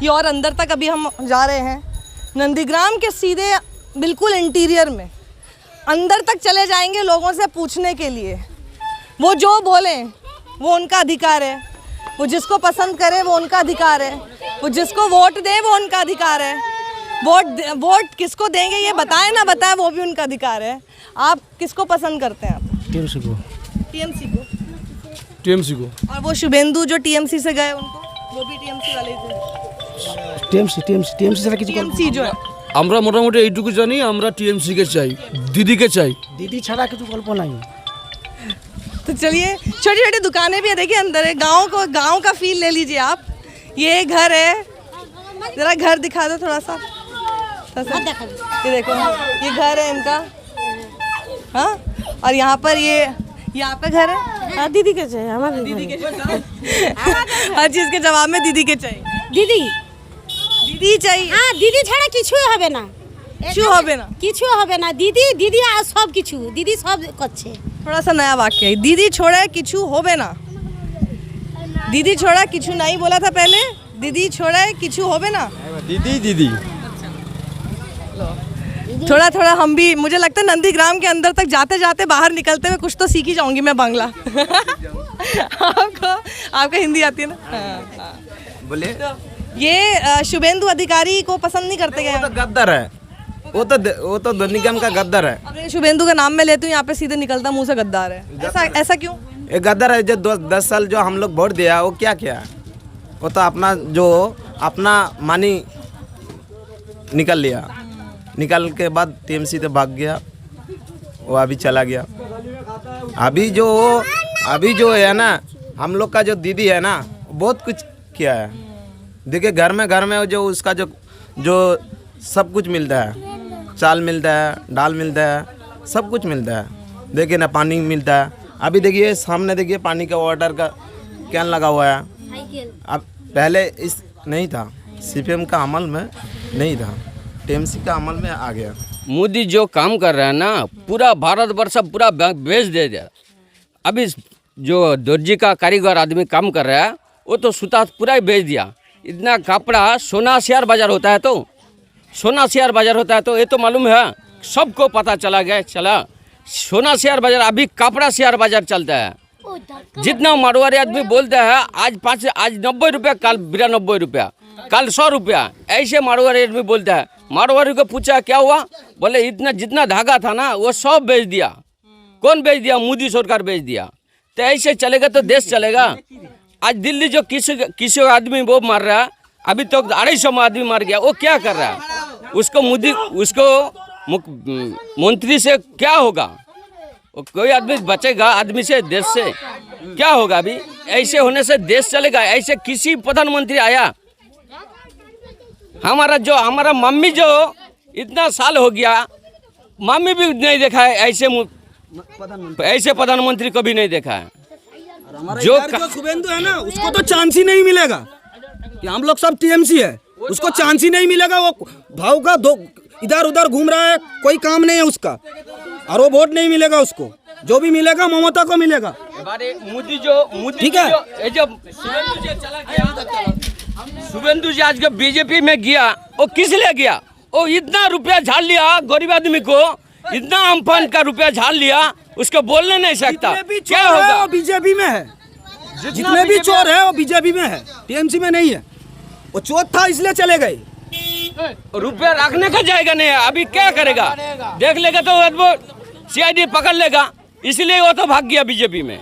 Speaker 1: ये और अंदर तक अभी हम जा रहे हैं, नंदीग्राम के सीधे बिल्कुल इंटीरियर में अंदर तक चले जाएंगे लोगों से पूछने के लिए। वो जो बोले वो उनका अधिकार है, वो जिसको पसंद करे वो उनका अधिकार है, वो जिसको वोट दे वो उनका अधिकार है। वोट किसको देंगे ये बताए ना बताए वो भी उनका अधिकार है। आप किसको पसंद करते हैं? आप
Speaker 3: टीएमसी को।
Speaker 1: टीएमसी को। और वो शुभेंदु जो टीएमसी से गए उनको, वो भी टीएमसी वाले थे।
Speaker 3: टीएमसी ছাড়া কিছু
Speaker 1: टीएमसी जो है
Speaker 12: আমরা মোটামুটি এইটুকু জানি, আমরা টিএমসি কে চাই, দিদিকে চাই।
Speaker 3: দিদি ছাড়া কিছু গল্প নাই।
Speaker 1: तो चलिए, छोटी छोटी दुकानें भी है, देखिए अंदर है, गांव का फील ले लीजिए आप। ये घर है, जरा घर दिखा दो थोड़ा सा। ये देखो, ये घर है इनका, हाँ, और यहाँ पर ये आपका घर है।
Speaker 5: हाँ, दीदी के चाहिए, हमारे
Speaker 1: दीदी के हर चीज के जवाब में दीदी के चाहिए। दीदी चाहिए।
Speaker 7: হ্যাঁ দিদি ছাড়া কিছুই হবে না,
Speaker 1: কিছু হবে না,
Speaker 7: কিছু হবে না। দিদি দিদি আর সব কিছু দিদি সব করছে।
Speaker 1: थोड़ा सा नया वाक्य है, दीदी छोड़ा किचू होबे ना। दीदी छोड़ा किचू नहीं बोला था पहले, दीदी छोड़ा किचू होबे ना।
Speaker 2: दीदी
Speaker 1: थोड़ा थोड़ा हम भी, मुझे लगता है नंदीग्राम के अंदर तक जाते जाते बाहर निकलते हुए कुछ तो सीख ही जाऊंगी मैं बांग्ला। आपको हिंदी आती है ना?
Speaker 12: बोले
Speaker 1: तो ये शुभेंदु अधिकारी को पसंद नहीं करते क्या?
Speaker 12: गद्दार है, वो तो निगम का गद्दार है।
Speaker 1: अब ये शुभेंदु का नाम मैं लेती हूँ यहाँ पे सीधे निकलता मुंह से गद्दार है। ऐसा क्यों?
Speaker 12: ये गद्दार है। जो 10 साल जो हम लोग वोट दिया वो क्या किया? वो तो अपना मानी निकल लिया, निकल के बाद टीएमसी से भाग गया, वो अभी चला गया। अभी जो है ना, हम लोग का जो दीदी है ना, बहुत कुछ किया है। देखिए घर में जो उसका जो सब कुछ मिलता है, चाल मिलता है, दाल मिलता है, सब कुछ मिलता है। देखिए ना, पानी मिलता है। अभी देखिए सामने, देखिए पानी का वाटर का कैन लगा हुआ है। अब पहले इस नहीं था, सीपीएम का अमल में नहीं था, टीएमसी का अमल में आ गया।
Speaker 9: मोदी जो काम कर रहा है ना, पूरा भारतवर्ष पूरा बेच दे दिया। अभी जो दर्जी का कारीगर आदमी काम कर रहा है, वो तो सूता पूरा ही बेच दिया। इतना कपड़ा सोना शेयर बाजार होता है, तो सोना शेयर बाजार होता है, तो ये तो मालूम है, सबको पता चला सोना शेयर बाजार, अभी कपड़ा शेयर बाजार चलता है। जितना मारवाड़ी आदमी बोलता है आज 90 रुपया, कल 92 रुपया, कल 100 रुपया, ऐसे मारवाड़ी आदमी बोलता है। मारवाड़ी को पूछा क्या हुआ, बोले इतना जितना धागा था ना वो सब बेच दिया। कौन बेच दिया? मोदी सरकार बेच दिया। तो ऐसे चलेगा तो देश चलेगा। आज दिल्ली जो किसी आदमी वो मार रहा है, अभी तो 250 आदमी मार गया, वो क्या कर रहा है? उसको मंत्री से क्या होगा? कोई आदमी बचेगा आदमी से, देश से क्या होगा? अभी ऐसे होने से देश चलेगा? ऐसे किसी प्रधानमंत्री आया? हमारा मम्मी जो इतना साल हो गया, मम्मी भी नहीं देखा है ऐसे प्रधानमंत्री कभी नहीं देखा है।
Speaker 11: जो शुभेंदु है ना, उसको तो चांस ही नहीं मिलेगा। कि हम लोग सब टीएमसी है, उसको चांस ही नहीं मिलेगा। वो भाव का इधर उधर घूम रहा है, कोई काम नहीं है उसका, और वो वोट नहीं मिलेगा उसको। जो भी मिलेगा ममता को मिलेगा।
Speaker 9: मोदी ठीक है, शुभेंदु जी आज बीजेपी में गया, वो किस लिए गया? वो इतना रुपया झाड़ लिया गरीब आदमी को, इतना अम्फान का रुपया झाड़ लिया, उसको बोलने नहीं सकता। क्या होगा?
Speaker 11: वो बीजेपी में है, जितने भी चोर है वो बीजेपी में है, टीएमसी में नहीं है। वो चोर था इसलिए चले गए।
Speaker 9: रुपया रखने का जाएगा नहीं, अभी क्या करेगा? देख लेगा तो वो सीआईडी पकड़ लेगा, इसलिए वो तो भाग गया बीजेपी में।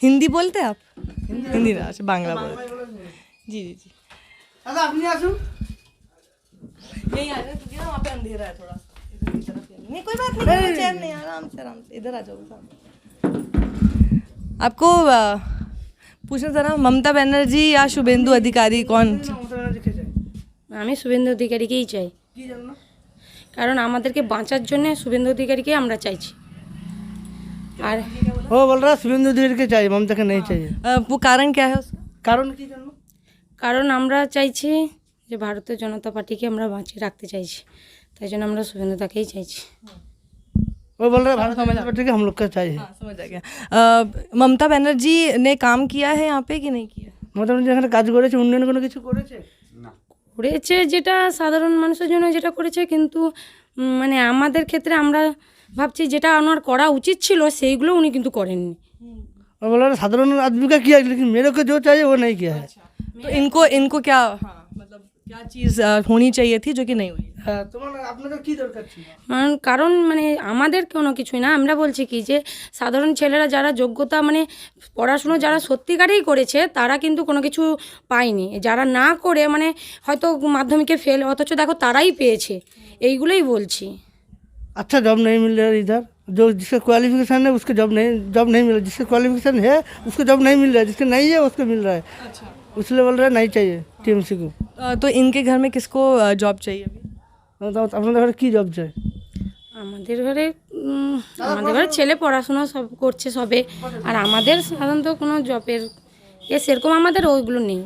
Speaker 1: हिंदी बोलते हैं आप? हिंदी ना, अच्छा बांग्ला बोलते। जी।
Speaker 3: दादा अपनी आसू
Speaker 1: यहीं आ जाए, क्योंकि ना वहाँ पे अंधेरा है थोड़ा सा। नहीं कोई बात नहीं, चैन नहीं, आराम से इधर आ जाओ। आपको पूछना था ना, ममता बनर्जी या शुभेंदु अधिकारी कौन?
Speaker 5: আমি শুভেন্দু অধিকারীকেই চাই, কারণ আমাদেরকে বাঁচার জন্য শুভেন্দু অধিকারীকে আমরা চাইছি। আর
Speaker 3: वो बोल रहा है शुभेंदु अधिकारी के चाहिए, ममता के नहीं चाहिए।
Speaker 1: वो कारण क्या है उसका?
Speaker 3: कारण की जन्म
Speaker 5: কারণ আমরা চাইছি যে ভারতীয় জনতা পার্টিকে আমরা বাঁচিয়ে রাখতে চাইছি, তাই জন্য আমরা শুভেন্দুদাকেই চাইছি।
Speaker 3: वो बोल रहा है भारत जनता पार्टी के हम लोग का चाहिए।
Speaker 1: समझ आ गया। ममता बनर्जी ने काम किया है यहाँ पे कि नहीं किया?
Speaker 3: मतलब যেখানে কাজ করেছে উন্নয়ন কোনো কিছু করেছে?
Speaker 5: করেছে যেটা সাধারণ মানুষের জন্য যেটা করেছে, কিন্তু মানে আমাদের ক্ষেত্রে আমরা ভাবছি যেটা ওনার করা উচিত ছিল সেইগুলো উনি কিন্তু করেননি।
Speaker 3: वो बोल रहा है साधारण आदमी का किया, लेकिन मेरे को जो चाहिए वो नहीं किया है।
Speaker 1: तो इनको क्या मतलब क्या चीज़ होनी चाहिए थी जो कि नहीं हुई?
Speaker 3: তোমার আপনাদের কি দরকার ছিল?
Speaker 5: কারণ মানে আমাদের কোনো কিছুই না, আমরা বলছি কি যে সাধারণ ছেলেরা যারা যোগ্যতা মানে পড়াশুনো যারা সত্যিকারেই করেছে তারা কিন্তু কোনো কিছু পায়নি, যারা না করে মানে হয়তো মাধ্যমিকে ফেল অথচ দেখো তারাই পেয়েছে, এইগুলোই বলছি।
Speaker 3: अच्छा जॉब नहीं मिल रहा है इधर, जो जिसका क्वालिफिकेशन है उसको जॉब नहीं मिल रहा, जिसका क्वालिफिकेशन है उसको जॉब नहीं मिल रहा है, जिसका नहीं है उसको मिल रहा है। इसलिए बोल रहा है नहीं चाहिए टीएमसी को।
Speaker 1: तो इनके घर में किसको जॉब चाहिए अभी?
Speaker 3: আপনাদের ঘরে কি জব চাই?
Speaker 5: আমাদের ঘরে ছেলে পড়াশোনা সব করছে সবে, আর আমাদের সাধারণত কোনো জবের সেরকম আমাদের ওইগুলো নেই,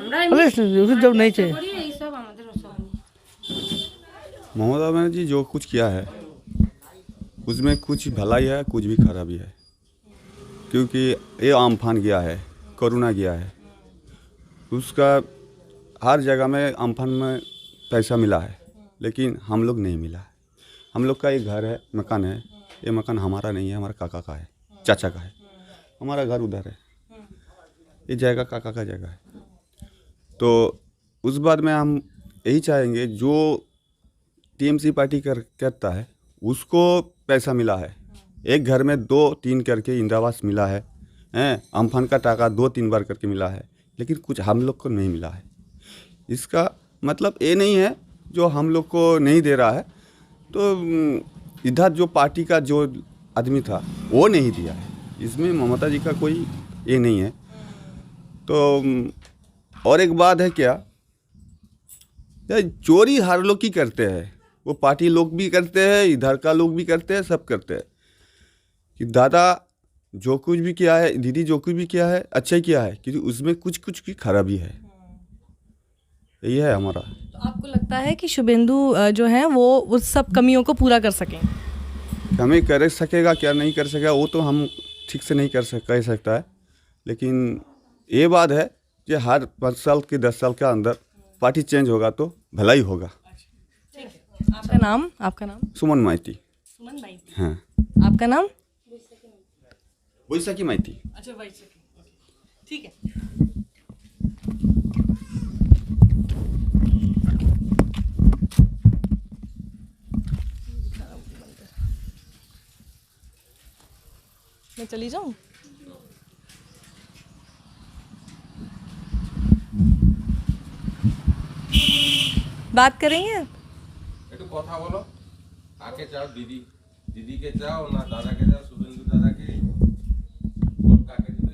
Speaker 5: আমরা
Speaker 3: जॉब नहीं चाहिए।
Speaker 5: এইসব আমাদের ওসব নেই।
Speaker 11: ममता बनर्जी जो कुछ किया है उसमें कुछ भलाई है, कुछ भी खराबी है, क्योंकि ये आमफान गया है, कोरोना गया है, उसका हर जगह में आमफान में पैसा मिला है, लेकिन हम लोग नहीं मिला है। हम लोग का एक घर है, मकान है, ये मकान हमारा नहीं है, हमारा काका का है, चाचा का है, हमारा घर उधर है, ये जगह काका का जगह है। तो उस बात में हम यही चाहेंगे जो टीएमसी पार्टी करता है उसको पैसा मिला है, एक घर में 2-3 करके इंदिरावास मिला है, अम्फान का टाका 2-3 बार करके मिला है, लेकिन कुछ हम लोग को नहीं मिला है। इसका मतलब ये नहीं है जो हम लोग को नहीं दे रहा है, तो इधर जो पार्टी का जो आदमी था वो नहीं दिया है, इसमें ममता जी का कोई ये नहीं है। तो और एक बात है क्या, चोरी हर लोग ही करते हैं, वो पार्टी लोग भी करते हैं, इधर का लोग भी करते हैं, सब करते हैं। कि दादा जो कुछ भी किया है, दीदी जो कुछ भी किया है अच्छा ही किया है, क्योंकि उसमें कुछ की खराबी है, यही है हमारा।
Speaker 1: तो आपको लगता है कि शुभेंदु जो है वो उस सब कमियों को पूरा कर सकें?
Speaker 11: हमें कर सकेगा क्या नहीं कर सकेगा वो तो हम ठीक से नहीं कह सकता है, लेकिन ये बात है कि हर 5 साल के 10 साल के अंदर पार्टी चेंज होगा तो भलाई होगा।
Speaker 1: आपका नाम?
Speaker 11: सुमन माइती।
Speaker 1: सुमन माइती।
Speaker 11: हाँ।
Speaker 1: आपका नाम?
Speaker 11: वैशाखी माइती।
Speaker 1: अच्छा वैशाखी, ठीक है। मैं चली जाऊं? बात करेंगे?
Speaker 2: একটু কথা বলো, কাকে চাও? দিদিকে চাও না দাদাকে চাও? শুভেন্দু দাদাকে ভোট কাকে দিবে?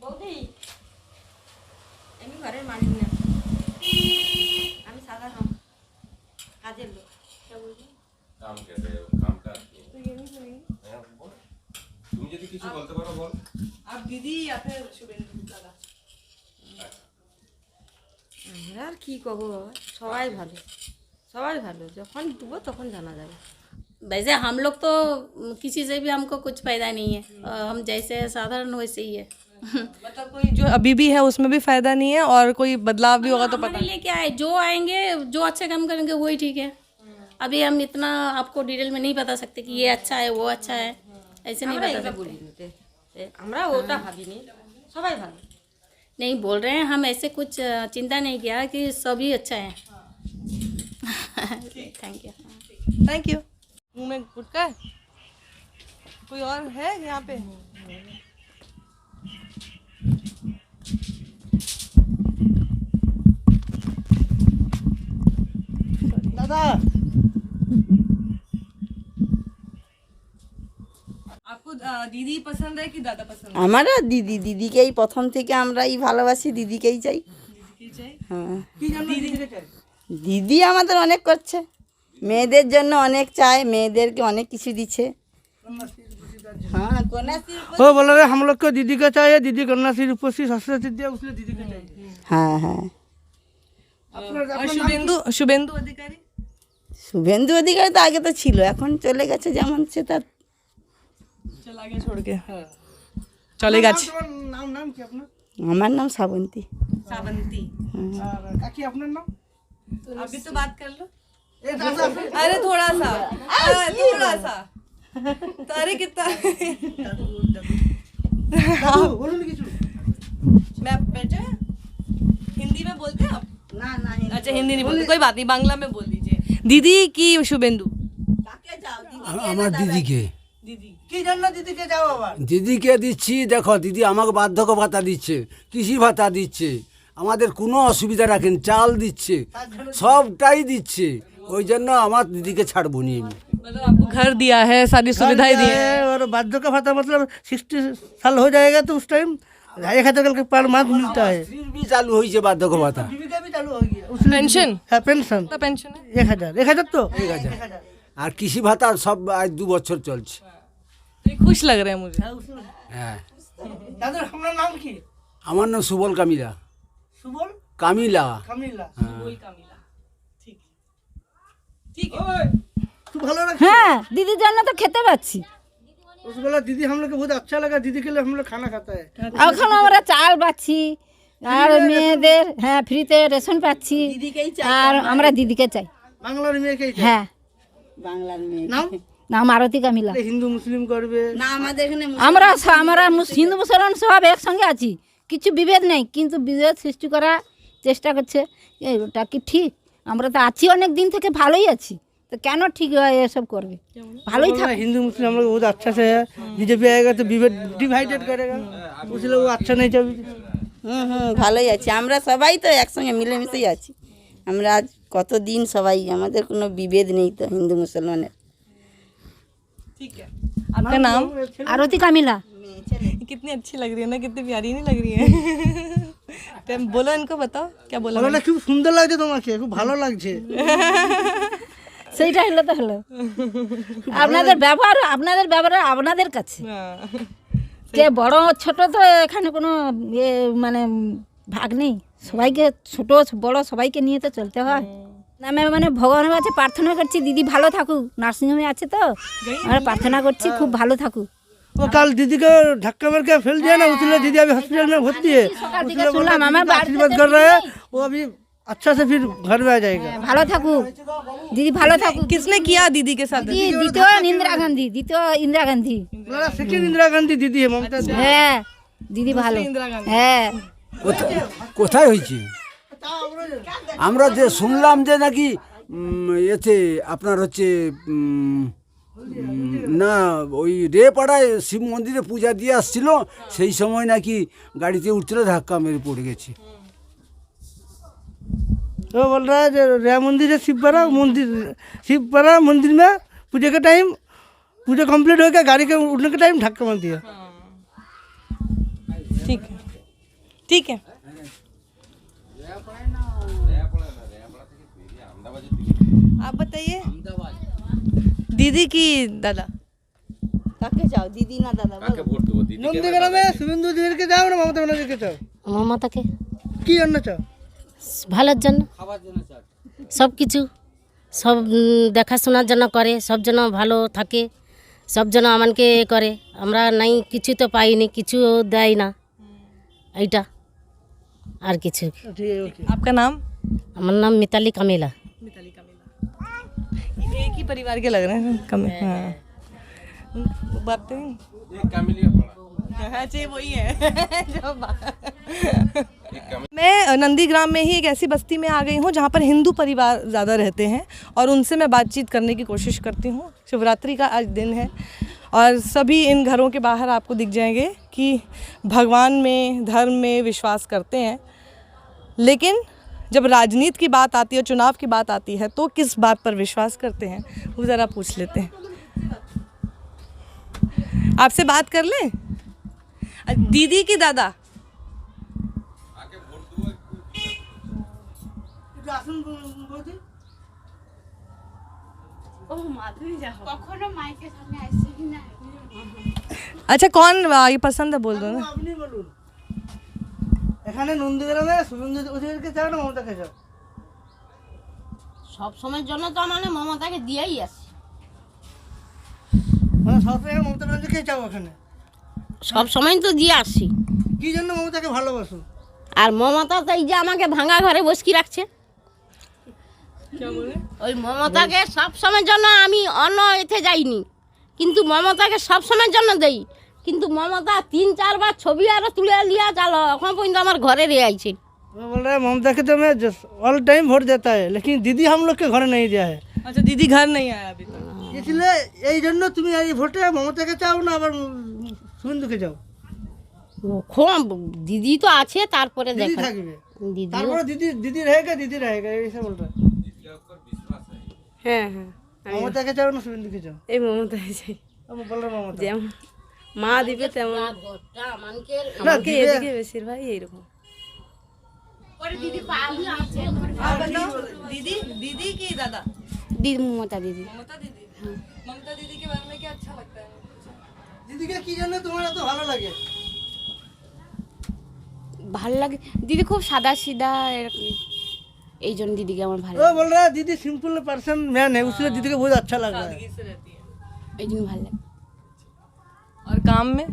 Speaker 7: বৌদি আমি ঘরের মালিক না, আমি সাধারণ কাজের লোক।
Speaker 2: কাম कैसे है? কামটা তো ये नहीं करेंगे। তুমি যদি কিছু বলতে পারো বল।
Speaker 1: आप दीदी या फिर शुभेंदु दादा?
Speaker 7: আমরা আর কি কব বাবা, সবাই ভালো, যখন দেবো তখন জানা যাবে। वैसे हम लोग तो किसी से भी हमको कुछ फायदा नहीं है, हम जैसे साधारण वैसे ही है।
Speaker 1: मतलब कोई जो अभी भी है उसमें भी फायदा नहीं है, और कोई बदलाव भी होगा तो पता
Speaker 7: हमारे लिए क्या है, जो आएंगे जो अच्छे काम करेंगे वही ठीक है। अभी हम इतना आपको डिटेल में नहीं बता सकते कि ये अच्छा है वो अच्छा है, ऐसे नहीं बता सकते।
Speaker 5: আমরা ওটা ভাবিনি, সবাই ভালো।
Speaker 7: नहीं बोल रहे हैं हम, ऐसे कुछ चिंता नहीं किया कि सभी अच्छा है। Thank you.
Speaker 1: Thank you. मुंह में गुटका है? कोई और है यहाँ पे?
Speaker 3: दादा
Speaker 1: आपको दीदी पसंद है कि दादा पसंद है?
Speaker 7: हमारा দিদিকেই প্রথম থেকে আমরাই ভালোবাসি, দিদিকেই চাই। হ্যাঁ, দিদি আমাদের অনেক করছে, মেয়েদের জন্য অনেক চায়, মেয়েদেরকে অনেক কিছু দিচ্ছে। हाँ कन्याश्री
Speaker 3: वो बोल रहे हम लोग को दीदी का चाहिए, दीदी कन्याश्री रूपश्री शास्त्री दिया उसलिए दीदी का चाहिए।
Speaker 7: हाँ हाँ
Speaker 1: और शुभेंदु अधिकारी
Speaker 7: শুভেন্দু অধিকারী তো আগে তো ছিল, এখন চলে গেছে যেমন সে তার।
Speaker 1: चला गया छोड़ के चलेगा।
Speaker 3: नाम नाम क्या अपना?
Speaker 7: আমার নাম শ্রাবন্তী।
Speaker 1: सावंती
Speaker 3: काकी अपना नाम?
Speaker 1: अभी तो बात कर लो। अरे थोड़ा सा थोड़ा सा तो अरे कितना
Speaker 3: बोलो ना किसी।
Speaker 1: मैं बैठे हिंदी में बोलते हैं आप?
Speaker 7: না না
Speaker 1: अच्छा हिंदी नहीं बोलते, कोई बात नहीं, बांग्ला में बोल दीजिए। दीदी की शुभेंदु
Speaker 10: আমার দিদিকে
Speaker 3: दीदी की जन्म दीदी के जाओ आবার।
Speaker 10: দিদিকে দিচ্ছি। দেখো দিদি আমাকে বার্ধক্য ভাতা দিচ্ছে, কৃষি ভাতা দিচ্ছে, আমাদের কোনো অসুবিধা রাখেন, চাল দিচ্ছে, সবটাই দিচ্ছে। ওই জন্য আমার দিদিকে ছাড়বো নি আমি।
Speaker 1: मतलब आपको घर दिया है, सारी सुविधाएं दी है।
Speaker 3: और बाध्य का भाता मतलब 60 साल हो जाएगा तो उस टाइम 1000 का पर माह मिलता है।
Speaker 10: স্ত্রীর বি চালু হয়েছে বার্ধক্য ভাতা।
Speaker 3: जीविका भी चालू हो गया उसमें।
Speaker 1: पेंशन
Speaker 3: हाँ पेंशन
Speaker 1: तो पेंशन है
Speaker 3: 1000 तो
Speaker 10: 1000 আর কৃষি ভাতা সব আজ 2 বছর চলছে।
Speaker 1: तो ये खुश लग रहे हैं मुझे।
Speaker 10: হ্যাঁ
Speaker 3: दादा हमारा नाम की
Speaker 10: আমার নাম সুবল কামিলা।
Speaker 3: सुबोल
Speaker 10: কামিলা।
Speaker 3: कामिला।
Speaker 1: ठीक है
Speaker 3: तू ভালো रख।
Speaker 7: হ্যাঁ দিদির জন্য তো খেতে পাচ্ছি।
Speaker 3: उस बोला दीदी हम लोग को बहुत अच्छा लगा, दीदी के लिए हम लोग खाना खाता है।
Speaker 7: এখন আমরা চাল পাচ্ছি আর মেয়েদের হ্যাঁ ফ্রিতে রেশন পাচ্ছি, আর আমরা দিদিকে চাই।
Speaker 3: বাংলার মেয়েকে
Speaker 7: হ্যাঁ বাংলার মেয়ে
Speaker 3: নাম
Speaker 7: নাম আরতি কামিলা।
Speaker 3: হিন্দু মুসলিম করবে
Speaker 7: না আমাদের এখানে আমরা হিন্দু মুসলমান সব একসঙ্গে আছি, কিছু বিভেদ নেই, কিন্তু বিভেদ সৃষ্টি করার চেষ্টা করছে। ওটা কি ঠিক? আমরা তো আছি অনেক দিন থেকে, ভালোই আছি, তো কেন ঠিক এসব করবে? ভালোই থাক।
Speaker 3: हिंदू मुस्लिम हम लोग बहुत अच्छा से है, बीजेपी आएगा तो डिवाइडेड करेगा, इसलिए वो अच्छा नहीं चाहिए।
Speaker 7: ভালোই আছি, আমরা সবাই তো একসঙ্গে মিলেমিশেই আছি। আমরা আজ কতদিন সবাই, আমাদের কোনো বিভেদ নেই তো হিন্দু মুসলমানের।
Speaker 1: ठीक है आपका नाम?
Speaker 7: আরতি কামিলা।
Speaker 1: कितनी अच्छी लग रही है ना, कितनी प्यारी नहीं लग रही है? तो बोलो इनको, बताओ क्या बोला
Speaker 3: बोला খুব সুন্দর লাগছে তোমাকে, খুব ভালো লাগছে।
Speaker 7: সেইটা হলো তো হলো আপনাদের ব্যবহার আপনাদের কাছে, কে বড় ছোট তো এখানে কোনো মানে ভাগ নেই, সবাইকে ছোট বড় সবাইকে নিয়ে তো চলতে হয়। আমি মানে ভগবানের কাছে প্রার্থনা করছি দিদি ভালো থাকুক, নার্সিংহোমে আছে তো আমরা প্রার্থনা করছি খুব ভালো থাকুক।
Speaker 3: वो कल दीदी को धक्का मार के फेल दिया ना, इसलिए दीदी अभी हॉस्पिटल में भर्ती है।
Speaker 7: শুনলাম আমার
Speaker 3: आशीर्वाद कर रहे हैं, वो अभी अच्छा से फिर घर में आ जाएगा।
Speaker 7: ভালো থাকুক দিদি, ভালো থাকুক।
Speaker 1: किसने किया दीदी के साथ?
Speaker 7: দ্বিতীয় ইন্দিরা গান্ধী।
Speaker 3: बोला सेकंड इंदिरा गांधी दीदी है, ममता दीदी।
Speaker 7: হ্যাঁ দিদি ভালো। হ্যাঁ
Speaker 10: কোথায় হয়েছে? আমরা যে শুনলাম যে নাকি এতে আপনার হচ্ছে না ওই রেপাড়ায় শিব মন্দিরে পূজা দিয়ে আসছিল, সেই সময় নাকি গাড়িতে উঠছিল, ধাক্কা মেরে পড়ে গেছে।
Speaker 3: वो बोल रहा है जो राम मंदिर है शिवपारा मंदिर में पूजा के टाइम पूजा कंप्लीट हो गया, गाड़ी के उठने के टाइम धक्का मार दिया।
Speaker 1: ठीक है ठीक है। आप बताइए दीदी की दादा
Speaker 7: কাকে চাও, দিদি না দাদা?
Speaker 2: কাকে ভোট দেবো? দিদি
Speaker 3: নন্দীগ্রামে শুভেন্দু দিদিকে যাও না মমতা ব্যানার্জিকে চাও?
Speaker 4: মমতাকে
Speaker 3: কি জন্য চাও?
Speaker 4: ভালোর জন্য, সব কিছু সব দেখাশোনার জন্য করে, সব যেন ভালো থাকে, সব যেন আমাকে করে। আমরা নাই কিছু তো পাইনি, কিছু দেয় না, এইটা আর কিছু।
Speaker 1: आपका नाम?
Speaker 4: আমার নাম মিতালি কামিলা।
Speaker 1: एक ही परिवार के लग रहे हैं कम। हाँ बात तो नहीं।
Speaker 2: एक कामिलिया पड़ा।
Speaker 1: अच्छा वही है मैं नंदीग्राम में ही एक ऐसी बस्ती में आ गई हूँ जहाँ पर हिंदू परिवार ज़्यादा रहते हैं और उनसे मैं बातचीत करने की कोशिश करती हूँ। शिवरात्रि का आज दिन है और सभी इन घरों के बाहर आपको दिख जाएंगे कि भगवान में, धर्म में विश्वास करते हैं, लेकिन जब राजनीति की बात आती है, चुनाव की बात आती है, तो किस बात पर विश्वास करते हैं वो ज़रा पूछ लेते हैं। आपसे बात कर लें? दीदी की दादा अच्छा कौन ये पसंद है बोल दो ना।
Speaker 3: আপনি বলুন এখানে নন্দীগ্রামে শুভেন্দু অধিকারীকে চাও না মমতাকে চাও?
Speaker 4: সব সময়ের জন্য তো মানে মমতাকে দিয়েই আছে,
Speaker 3: মানে সবসময় মমতা ব্যানার্জিকে চাও এখানে?
Speaker 4: সব সময় তো দিয়ে আসছি।
Speaker 3: কি জন্য মমতাকে ভালোবাসো?
Speaker 4: আর মমতা তো এই যে আমাকে ভাঙা ঘরে বসকি রাখছে, ওই মমতাকে সব সময়ের জন্য আমি অন্য এতে যাইনি, কিন্তু মমতাকে সব সময়ের জন্য দেই, কিন্তু মমতা 3-4 বার ছবি আরো তুলে লিয়া চালো, এখন পর্যন্ত আমার ঘরে রে আইছে।
Speaker 3: वो बोल रहा है ममता के तो मैं ऑल टाइम वोट देता है, लेकिन दीदी हम लोग के घर नहीं दिया है।
Speaker 1: अच्छा दीदी घर नहीं आया अभी तक,
Speaker 3: इसलिए এই জন্য তুমি এই ভোটে মমতাকে চাও না আবার শুভেন্দুকে চাও?
Speaker 4: দিদি তো আছে, তারপরে
Speaker 3: दीदी
Speaker 4: দেখা
Speaker 3: থাকবে,
Speaker 4: দিদি।
Speaker 3: তারপরে दीदी रहेगा ऐसा बोल रहा है।
Speaker 5: হ্যাঁ হ্যাঁ
Speaker 3: মমতাকে চাও না শুভেন্দুকে চাও?
Speaker 5: এই মমতাই চাই,
Speaker 3: আমি বল রहा মমতা
Speaker 5: যেমন মা দিবে তেমন
Speaker 3: না
Speaker 5: আমাকে
Speaker 3: দিবে।
Speaker 5: এদিকে বেশিরভাগ এইরকম।
Speaker 1: दीदी दीदी की दादा
Speaker 4: দিদি মমতা দিদি।
Speaker 1: ममता दीदी, ममता दीदी के बारे में क्या अच्छा लगता है?
Speaker 3: দিদিকে কি জন্য তোমার এত ভালো লাগে?
Speaker 6: ভালো লাগে দিদি, খুব সাদা সিধা এরকম, এই জন্য দিদিকে আমার ভালো
Speaker 3: वो बोल रहा है दीदी सिंपल पर्सन मैन है, उसलिए दीदी को बहुत अच्छा लग रहा है।
Speaker 1: से रहती है
Speaker 6: এই জন্য ভালো লাগে।
Speaker 1: और काम में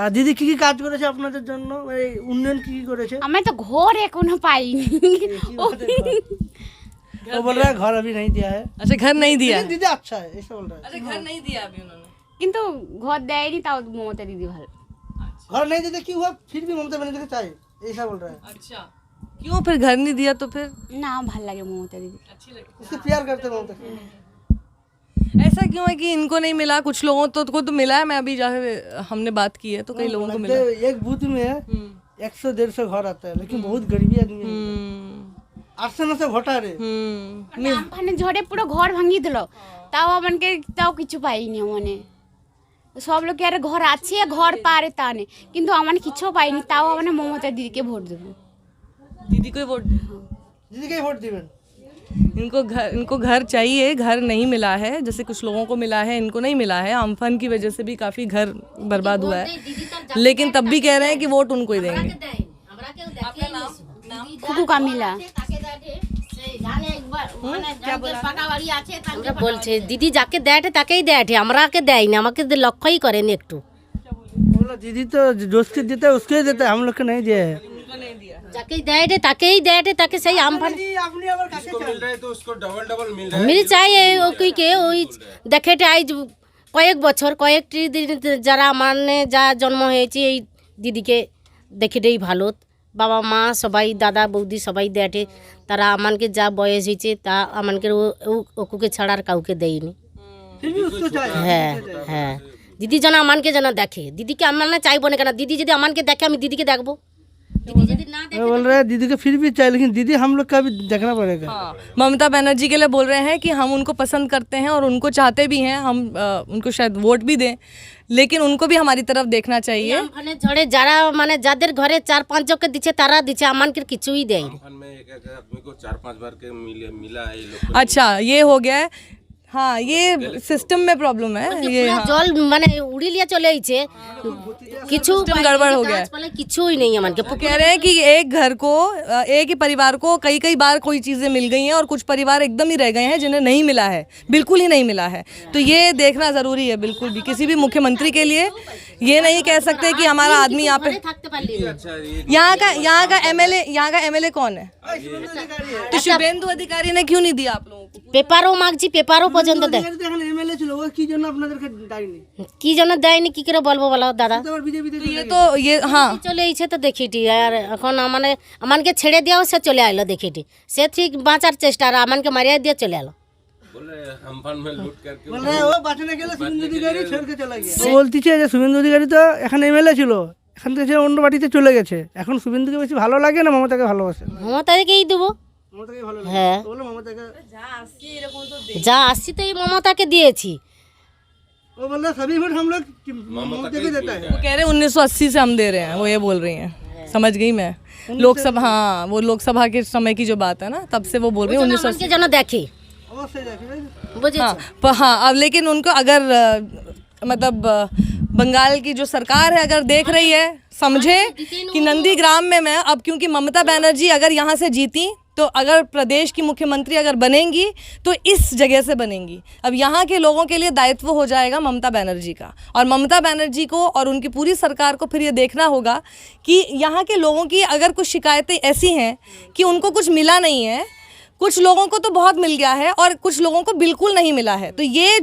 Speaker 3: আর দিদি কি কি কাজ করেছে আপনাদের জন্য, এই উন্নয়ন কি কি করেছে?
Speaker 6: আমি তো ঘর এখনো পাইনি।
Speaker 3: वो बोल रहा है घर अभी नहीं दिया है,
Speaker 1: अच्छा घर नहीं दिया
Speaker 3: लेकिन दीदी अच्छा है ऐसा बोल रहा है।
Speaker 1: अच्छा घर नहीं दिया अभी उन्होंने,
Speaker 6: কিন্তু ঘর দেয়নি, তাও মমতা দিদি ভালো।
Speaker 3: घर नहीं देते क्यों हुआ, फिर भी ममता बनर्जी को चाहिए ऐसा बोल रहा है।
Speaker 1: अच्छा क्यों फिर घर नहीं दिया तो फिर
Speaker 6: না ভালো লাগে মমতা দিদি।
Speaker 1: अच्छी लगी,
Speaker 3: उसको प्यार करते हैं ममता से।
Speaker 1: ऐसा क्यों है कि इनको नहीं मिला, कुछ लोगों को तो मिला है, मैं अभी जाके हमने बात की है तो कई लोगों को मिला।
Speaker 3: एक बूथ में 100-150 घर आता है, लेकिन बहुत गरीबी आदमी है, 800-900 ভোটার है।
Speaker 6: আমফানে ঝড়ে পুরো ঘর ভাঙিয়ে দিল, তাও আমাকে তাও কিছু পাইনি। মানে সব লোকে আরে ঘর আছে, ঘর পারে তা নেই, কিন্তু আমার কিছু পাইনি, তাও আমার মমতা দিদিকে ভোট দেবো।
Speaker 1: दीदी को ही वोट
Speaker 3: दीदी के वोट दिबेन?
Speaker 1: इनको घर चाहिए, घर नहीं मिला है, जैसे कुछ लोगों को मिला है, इनको नहीं मिला है। अम्फान की वजह से भी काफी घर बर्बाद हुआ है, लेकिन तब भी कह रहे हैं कि वोट उनको ही देंगे।
Speaker 6: খুকু কামিলা
Speaker 4: আমরা বলছে দিদি যাকে দেয় তাকেই দেয়, আমরাকে দেয়নি, আমাকে লক্ষ্যই করেনি একটু।
Speaker 3: बोला दीदी तो जो उसके देता है उसके ही देता है, हम लोग को नहीं दिया है।
Speaker 4: যাকেই দেয় তাকেই দেয়, তাকে সেই আমফান
Speaker 3: আপনি আবার কাকে
Speaker 2: जिसको मिल रहा है तो उसको डबल डबल मिल रहा है।
Speaker 4: মিল চাই ওইকে ওই দেখেটে আজ কয়েক বছর কয়েকটি দিন যারা মানে যা জন্ম হয়েছে এই দিদিকে দেখেটেই ভালো, বাবা মা সবাই দাদা বৌদি সবাই দেটে, তারা আমানকে যা বয়স হয়েছে তা আমানকে ওকুকে ছাড়া আর কাউকে দেয়নি।
Speaker 3: फिर भी उसको चाहिए।
Speaker 4: হ্যাঁ হ্যাঁ, দিদি যেন আমানকে যেন দেখে, দিদিকে আমার না চাইবো না কেন, দিদি যদি আমানকে দেখে আমি দিদিকে দেখবো, দিদি যদি না দেখে।
Speaker 3: वो बोल रहा है दीदी को फिर भी चाहिए, लेकिन दीदी हम लोग का भी देखना पड़ेगा।
Speaker 1: ममता बनर्जी के लिए बोल रहे हैं कि हम उनको पसंद करते हैं और उनको चाहते भी हैं, हम उनको शायद वोट भी दें, लेकिन उनको भी हमारी तरफ देखना चाहिए।
Speaker 4: আমফানে ঝড়ে যারা মানে যাদের ঘরে 4-5 জনকে দিচ্ছে তারা দিচ্ছে, আমানকে কিছুই দেয়নি।
Speaker 2: अम्फान में एक आदमी को 4-5 बार के मिला है ये लोग।
Speaker 1: अच्छा ये हो गया है, हाँ ये सिस्टम में प्रॉब्लम है, ये
Speaker 4: পুরা জল মানে উড়ি লিয়ে চলে আইছে, কিছু
Speaker 1: गड़बड़ हो गया है।
Speaker 4: গাছপালা কিছুই নেই আমানকে।
Speaker 1: वो कह रहे हैं कि एक घर को, एक ही परिवार को कई बार कोई चीज़ें मिल गई हैं और कुछ परिवार एकदम ही रह गए हैं जिन्हें नहीं मिला है, बिल्कुल ही नहीं मिला है। तो ये देखना ज़रूरी है बिल्कुल भी, किसी भी मुख्यमंत्री के लिए ये नहीं कह सकते कि हमारा आदमी यहाँ पे।
Speaker 4: থাকতে পারলি না।
Speaker 1: यहाँ का एमएलए कौन है? तो शुभेंदु अधिकारी ने क्यों नहीं दिया आप लोगों को?
Speaker 4: পেপারও মাগছি, পেপারও পর্যন্ত দেয়,
Speaker 3: এখন এমএলএ ছিল, ও কি জন্য আপনাদেরকে দেয়নি?
Speaker 4: কি জন্য দেয়নি কি করে বলবো বলো দাদা।
Speaker 3: তো আবার বিজেপি
Speaker 1: तो ये तो ये हाँ
Speaker 4: চলে আইছে তো দেখিটি, আর এখন আমানকে ছেড়ে দিয়াও সে চলে আইলো দেখিটি, সে ঠিক বাঁচার চেষ্টা, আর আমানকে মারিয়া দিয়ে চলে আলো।
Speaker 2: बोले अम्फान में लूट करके
Speaker 3: बोल रहा है वो বাঁচানে গেলে শুভেন্দু অধিকারী ছেড়ে চলে গেছে। ও বলতিছে যে শুভেন্দু অধিকারী তো এখানে এমএলএ ছিল, এখান থেকে অন্য পার্টিতে চলে গেছে, এখন শুভেন্দুকে বেশি ভালো লাগে না মমতাকে ভালোবাসে?
Speaker 4: মমতাকেই দেবো।
Speaker 3: মমতাকে ভালো লাগে।
Speaker 4: হ্যাঁ
Speaker 3: বলে মমতাকে
Speaker 4: যা আসছি তো এই মমতাকে দিয়েছি।
Speaker 3: वो बोल रहा है सभी वोट हम लोग ममता को देता है।
Speaker 1: वो कह रहे हैं 1980 से हम दे रहे हैं, वो ये बोल रही हैं, समझ गई मैं। लोकसभा, हाँ वो लोकसभा के समय की जो बात है ना, तब से वो बोल रही है 1980।
Speaker 4: আমানকে যেন দেখে,
Speaker 3: অবশ্যই দেখবে।
Speaker 1: हाँ, अब लेकिन उनको अगर मतलब बंगाल की जो सरकार है अगर देख रही है, समझे कि नंदीग्राम में मैं अब, क्योंकि ममता बनर्जी अगर यहाँ से जीती तो अगर प्रदेश की मुख्यमंत्री अगर बनेंगी तो इस जगह से बनेंगी। अब यहाँ के लोगों के लिए दायित्व हो जाएगा ममता बनर्जी का, और ममता बनर्जी को और उनकी पूरी सरकार को फिर ये देखना होगा कि यहाँ के लोगों की अगर कुछ शिकायतें ऐसी हैं कि उनको कुछ मिला नहीं है, कुछ लोगों को तो बहुत मिल गया है और कुछ लोगों को बिल्कुल नहीं मिला है, तो ये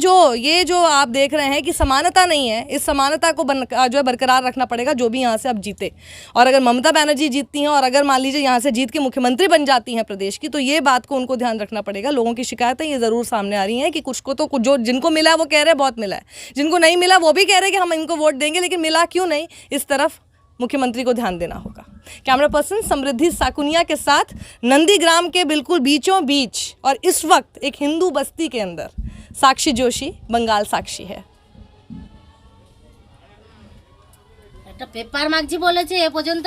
Speaker 1: जो आप देख रहे हैं कि समानता नहीं है, इस समानता को जो है बरकरार रखना पड़ेगा जो भी यहाँ से अब जीते। और अगर ममता बनर्जी जीतती हैं और अगर मान लीजिए यहाँ से जीत के मुख्यमंत्री बन जाती हैं प्रदेश की, तो ये बात को उनको ध्यान रखना पड़ेगा। लोगों की शिकायतें ये ज़रूर सामने आ रही हैं कि कुछ को तो जो जिनको मिला है वो कह रहे हैं बहुत मिला है, जिनको नहीं मिला वो भी कह रहे हैं कि हम इनको वोट देंगे, लेकिन मिला क्यों नहीं, इस तरफ मुख्यमंत्री को ध्यान देना होगा। कैमरा पर्सन समृद्धि साकुनिया के साथ नंदीग्राम के बिल्कुल बीचों बीच और इस वक्त एक हिंदू बस्ती के अंदर साक्षी जोशी, बंगाल साक्षी है।
Speaker 4: একটা পেপার মাগছি বলেছে এ পর্যন্ত